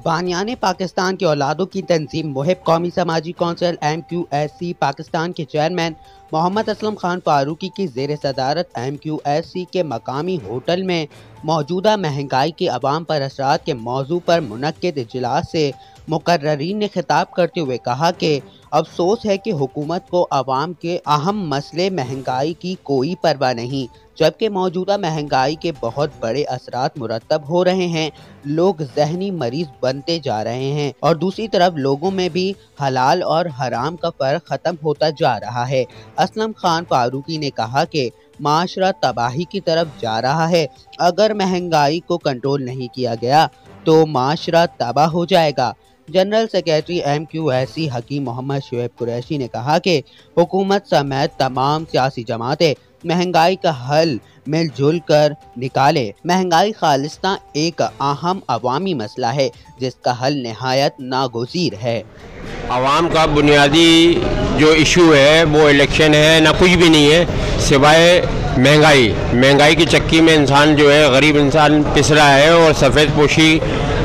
बानियाने पाकिस्तान की औलादों की तंजीम मुहिब कौमी समाजी कौंसिल MQSC पाकिस्तान के चेयरमैन मोहम्मद असलम खान फारूकी की ज़ेर सदारत MQSC के मकामी होटल में मौजूदा महंगाई के अवाम पर असरात के मौजू पर मुनक्किद इजलास से मुकर्ररीन ने खिताब करते हुए कहा कि अफसोस है कि हुकूमत को अवाम के अहम मसले महंगाई की कोई परवाह नहीं, जबकि मौजूदा महंगाई के बहुत बड़े असरात मुरतब हो रहे हैं। लोग जहनी मरीज बनते जा रहे हैं और दूसरी तरफ लोगों में भी हलाल और हराम का फर्क खत्म होता जा रहा है। असलम खान फारूकी ने कहा कि माशरा तबाही की तरफ जा रहा है। अगर महंगाई को कंट्रोल नहीं किया गया तो माशरा तबाह हो जाएगा। जनरल सेक्रेटरी MQSC हकीम मोहम्मद शुएब कुरैशी ने कहा कि हुकूमत समेत तमाम सियासी जमातें महंगाई का हल मिलजुल कर निकाले। महंगाई खालिस्तान एक अहम अवामी मसला है जिसका हल निहायत नागुज़ीर है। आवाम का बुनियादी जो इशू है वो इलेक्शन है, ना कुछ भी नहीं है सिवाय महंगाई की चक्की में इंसान जो है, गरीब इंसान पिस रहा है और सफ़ेद पोशी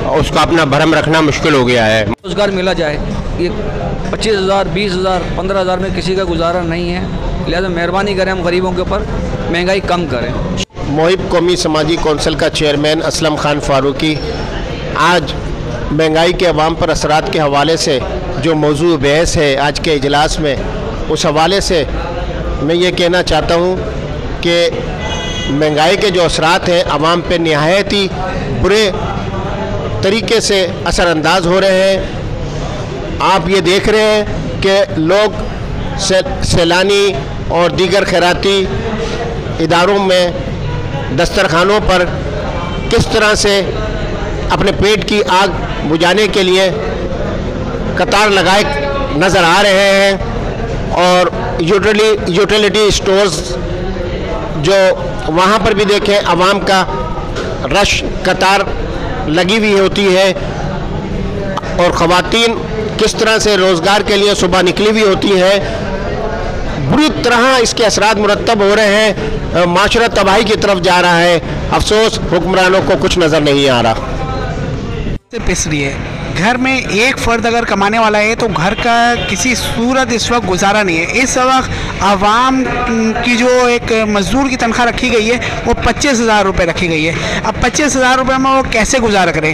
उसका अपना भरम रखना मुश्किल हो गया है। रोजगार मिला जाए, ये 25,000 20,000 15,000 में किसी का गुजारा नहीं है, लिहाजा मेहरबानी करें हम गरीबों के ऊपर महंगाई कम करें। मुहिब कौमी समाजी कौंसिल का चेयरमैन असलम खान फारूकी आज महंगाई के अवाम पर असरात के हवाले से जो मौजू बहस है आज के इजलास में, उस हवाले से मैं ये कहना चाहता हूँ कि महंगाई के जो असरात हैं अवाम पे निहायत ही बुरे तरीके से असरअंदाज हो रहे हैं। आप ये देख रहे हैं कि लोग सैलानी और दीगर खैराती इदारों में दस्तरखानों पर किस तरह से अपने पेट की आग बुझाने के लिए कतार लगाए नज़र आ रहे हैं और यूटिलिटी स्टोर्स जो वहाँ पर भी देखें अवाम का रश कतार लगी हुई होती है और ख़वातीन किस तरह से रोज़गार के लिए सुबह निकली हुई होती है। बुरी तरह इसके असरात मुरतब हो रहे हैं, माशरा तबाही की तरफ जा रहा है। अफसोस हुक्मरानों को कुछ नज़र नहीं आ रहा। पिस रही है। घर में एक फ़र्द अगर कमाने वाला है तो घर का किसी सूरत इस वक्त गुजारा नहीं है। इस वक्त आवाम की जो एक मजदूर की तनख्वाह रखी गई है वो 25,000 रुपये रखी गई है। अब 25,000 रुपये में वो कैसे गुजारा करें?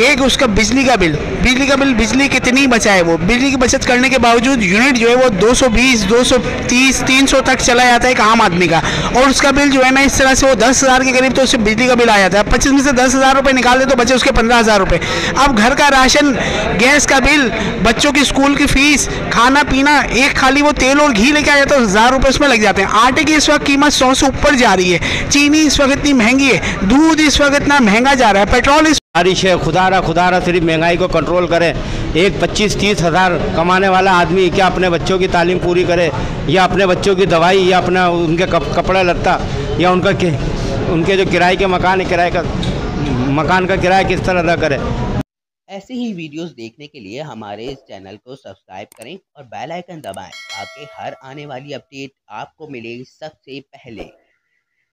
एक उसका बिजली का बिल बिजली कितनी बचाए, वो बिजली की बचत करने के बावजूद यूनिट जो है वो 220 230 300 तक चला जाता है एक आम आदमी का, और उसका बिल जो है ना इस तरह से वो 10,000 के करीब तो उससे बिजली का बिल आ जाता है। 25 में से 10,000 रुपये निकाल दे तो बचे उसके 15,000 रुपये। अब घर का राशन, गैस का बिल, बच्चों की स्कूल की फीस, खाना पीना, एक खाली वो तेल और घी लेके आ जाता है तो 1,000 रुपये उसमें लग जाते हैं। आटे की इस वक्त कीमत 100 से ऊपर जा रही है, चीनी इस वक्त इतनी महंगी है, दूध इस वक्त इतना महंगा जा रहा है, पेट्रोल बारिश है। खुदारा सिर्फ महंगाई को कंट्रोल करें। एक 25-30 हज़ार कमाने वाला आदमी क्या अपने बच्चों की तालीम पूरी करे, या अपने बच्चों की दवाई, या अपना उनके कपड़ा लत्ता, या उनके जो किराए के मकान का किराया किस तरह अदा करे। ऐसे ही वीडियोस देखने के लिए हमारे इस चैनल को सब्सक्राइब करें और बेल आइकन दबाएं ताकि हर आने वाली अपडेट आपको मिले सबसे पहले।